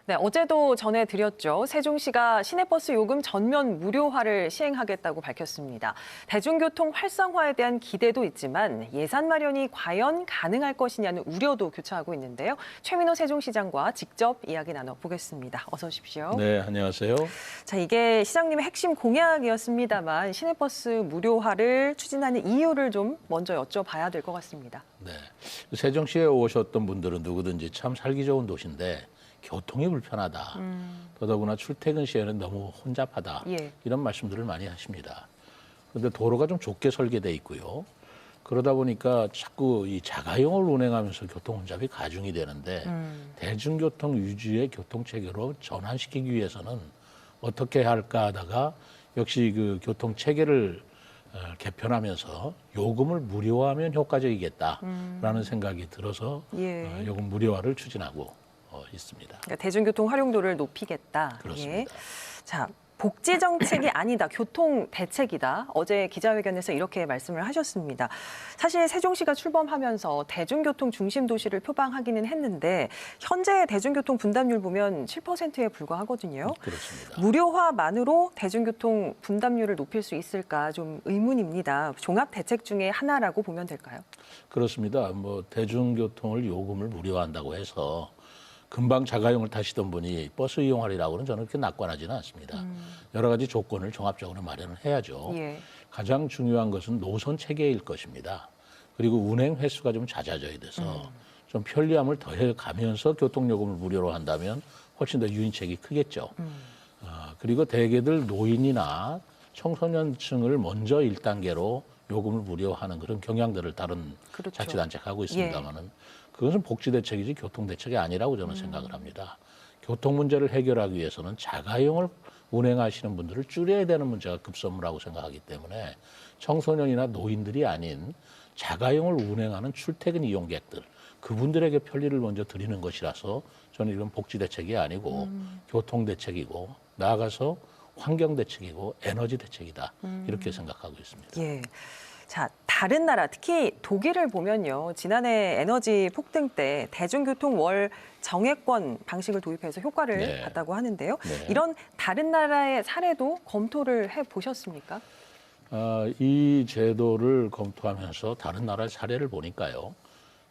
네, 어제도 전해드렸죠. 세종시가 시내버스 요금 전면 무료화를 시행하겠다고 밝혔습니다. 대중교통 활성화에 대한 기대도 있지만 예산 마련이 과연 가능할 것이냐는 우려도 교차하고 있는데요. 최민호 세종시장과 직접 이야기 나눠보겠습니다. 어서 오십시오. 네, 안녕하세요. 자, 이게 시장님의 핵심 공약이었습니다만 시내버스 무료화를 추진하는 이유를 좀 먼저 여쭤봐야 될 것 같습니다. 네, 세종시에 오셨던 분들은 누구든지 참 살기 좋은 도시인데 교통이 불편하다. 더더구나 출퇴근 시에는 너무 혼잡하다. 예. 이런 말씀들을 많이 하십니다. 그런데 도로가 좀 좁게 설계돼 있고요. 그러다 보니까 자꾸 이 자가용을 운행하면서 교통 혼잡이 가중이 되는데 대중교통 위주의 교통체계로 전환시키기 위해서는 어떻게 할까 하다가 역시 그 교통체계를 개편하면서 요금을 무료화하면 효과적이겠다라는 생각이 들어서 예. 요금 무료화를 추진하고 있습니다. 그러니까 대중교통 활용도를 높이겠다. 그렇습니다. 예. 자, 복지 정책이 아니다, 교통 대책이다. 어제 기자회견에서 이렇게 말씀을 하셨습니다. 사실 세종시가 출범하면서 대중교통 중심 도시를 표방하기는 했는데 현재 대중교통 분담률 보면 7%에 불과하거든요. 그렇습니다. 무료화만으로 대중교통 분담률을 높일 수 있을까 좀 의문입니다. 종합 대책 중에 하나라고 보면 될까요? 그렇습니다. 뭐 대중교통을 요금을 무료화한다고 해서 금방 자가용을 타시던 분이 버스 이용하리라고는 저는 그렇게 낙관하지는 않습니다. 여러 가지 조건을 종합적으로 마련을 해야죠. 예. 가장 중요한 것은 노선 체계일 것입니다. 그리고 운행 횟수가 좀 잦아져야 돼서 좀 편리함을 더해가면서 교통요금을 무료로 한다면 훨씬 더 유인책이 크겠죠. 그리고 대개들 노인이나 청소년층을 먼저 1단계로 요금을 무료화하는 그런 경향들을 다른 그렇죠. 자치단체가 하고 있습니다만은 그것은 복지대책이지 교통대책이 아니라고 저는 생각을 합니다. 교통 문제를 해결하기 위해서는 자가용을 운행하시는 분들을 줄여야 되는 문제가 급선무라고 생각하기 때문에 청소년이나 노인들이 아닌 자가용을 운행하는 출퇴근 이용객들, 그분들에게 편리를 먼저 드리는 것이라서 저는 이건 복지대책이 아니고 교통대책이고 나아가서 환경대책이고 에너지대책이다. 이렇게 생각하고 있습니다. 예. 자, 다른 나라, 특히 독일을 보면요. 지난해 에너지 폭등 때 대중교통 월 정액권 방식을 도입해서 효과를 네. 봤다고 하는데요. 네. 이런 다른 나라의 사례도 검토를 해보셨습니까? 이 제도를 검토하면서 다른 나라의 사례를 보니까요.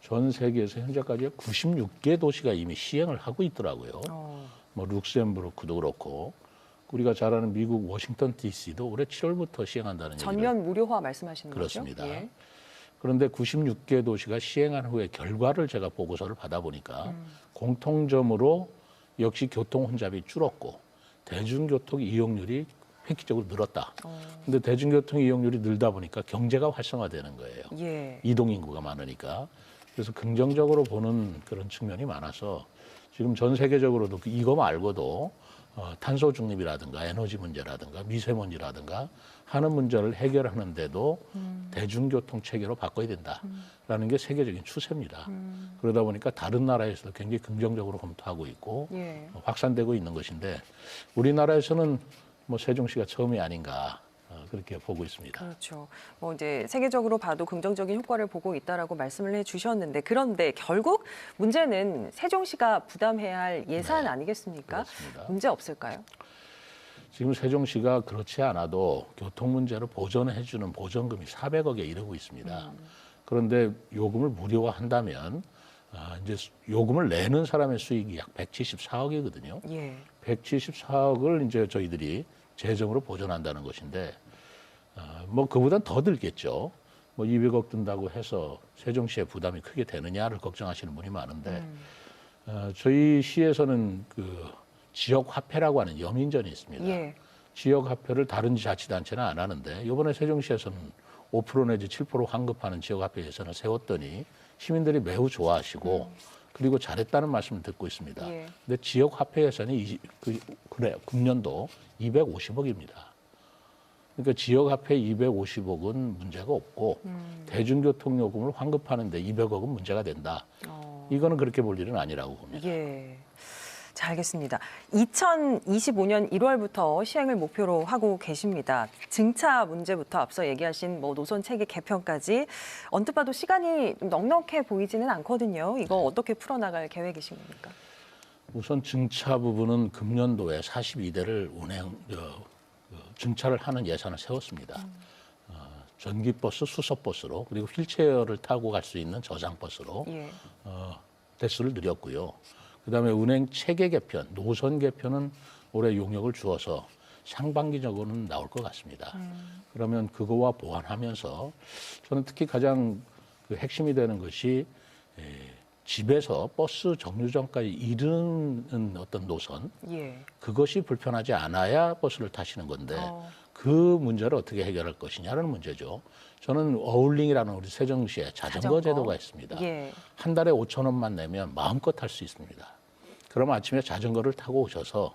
전 세계에서 현재까지 96개 도시가 이미 시행을 하고 있더라고요. 뭐 룩셈부르크도 그렇고 우리가 잘 아는 미국 워싱턴 DC도 올해 7월부터 시행한다는 전면 무료화 말씀하시는 그렇습니다. 거죠? 예. 그런데 96개 도시가 시행한 후에 결과를 제가 보고서를 받아보니까 공통점으로 역시 교통 혼잡이 줄었고 대중교통 이용률이 획기적으로 늘었다. 근데 대중교통 이용률이 늘다 보니까 경제가 활성화되는 거예요. 예. 이동 인구가 많으니까. 그래서 긍정적으로 보는 그런 측면이 많아서 지금 전 세계적으로도 이거 말고도 탄소 중립이라든가 에너지 문제라든가 미세먼지라든가 하는 문제를 해결하는데도 대중교통 체계로 바꿔야 된다라는 게 세계적인 추세입니다. 그러다 보니까 다른 나라에서도 굉장히 긍정적으로 검토하고 있고 예. 확산되고 있는 것인데 우리나라에서는 뭐 세종시가 처음이 아닌가 그렇게 보고 있습니다. 그렇죠. 뭐 이제 세계적으로 봐도 긍정적인 효과를 보고 있다라고 말씀을 해주셨는데 그런데 결국 문제는 세종시가 부담해야 할 예산 네, 아니겠습니까? 그렇습니다. 문제 없을까요? 지금 세종시가 그렇지 않아도 교통 문제를 보전해주는 보전금이 400억에 이르고 있습니다. 그런데 요금을 무료화한다면 이제 요금을 내는 사람의 수익이 약 174억이거든요. 예. 174억을 이제 저희들이 재정으로 보전한다는 것인데 뭐 그보단 더 들겠죠. 뭐 200억 든다고 해서 세종시의 부담이 크게 되느냐를 걱정하시는 분이 많은데 저희 시에서는 그 지역 화폐라고 하는 염인전이 있습니다. 예. 지역 화폐를 다른 자치단체는 안 하는데 이번에 세종시에서는 5% 내지 7% 환급하는 지역 화폐 예산을 세웠더니 시민들이 매우 좋아하시고 그리고 잘했다는 말씀을 듣고 있습니다. 예. 근데 지역 화폐 예산이 그래요. 금년도 250억입니다. 그러니까 지역 화폐 250억은 문제가 없고 대중교통 요금을 환급하는데 200억은 문제가 된다. 이거는 그렇게 볼 일은 아니라고 봅니다. 예. 자, 알겠습니다. 2025년 1월부터 시행을 목표로 하고 계십니다. 증차 문제부터 앞서 얘기하신 뭐 노선 체계 개편까지 언뜻 봐도 시간이 좀 넉넉해 보이지는 않거든요. 이거 어떻게 풀어나갈 계획이신 겁니까? 우선 증차 부분은 금년도에 42대를 증차를 하는 예산을 세웠습니다. 전기버스, 수소버스로 그리고 휠체어를 타고 갈 수 있는 저장버스로 예. 대수를 늘렸고요. 그다음에 운행 체계 개편, 노선 개편은 올해 용역을 주어서 상반기적으로는 나올 것 같습니다. 그러면 그거와 보완하면서 저는 특히 가장 그 핵심이 되는 것이 집에서 버스 정류장까지 이르는 어떤 노선, 예. 그것이 불편하지 않아야 버스를 타시는 건데 그 문제를 어떻게 해결할 것이냐는 문제죠. 저는 어울링이라는 우리 세종시에 자전거 제도가 있습니다. 예. 한 달에 5천 원만 내면 마음껏 탈 수 있습니다. 그러면 아침에 자전거를 타고 오셔서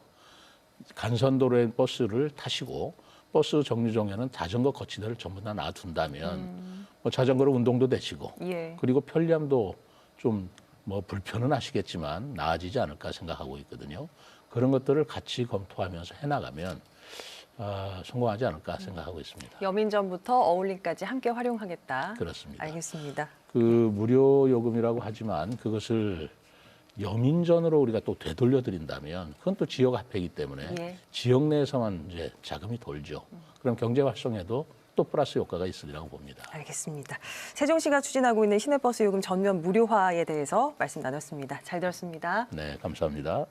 간선도로의 버스를 타시고 버스 정류장에는 자전거 거치대를 전부 다 놔둔다면 뭐 자전거로 운동도 되시고 예. 그리고 편리함도 좀 뭐 불편은 하시겠지만 나아지지 않을까 생각하고 있거든요. 그런 것들을 같이 검토하면서 해나가면 성공하지 않을까 생각하고 있습니다. 여민전부터 어울림까지 함께 활용하겠다. 그렇습니다. 알겠습니다. 그 무료 요금이라고 하지만 그것을 여민전으로 우리가 또 되돌려 드린다면 그건 또 지역 화폐이기 때문에 예. 지역 내에서만 이제 자금이 돌죠. 그럼 경제 활성에도 또 플러스 효과가 있으리라고 봅니다. 알겠습니다. 세종시가 추진하고 있는 시내버스 요금 전면 무료화에 대해서 말씀 나눴습니다. 잘 들었습니다. 네, 감사합니다.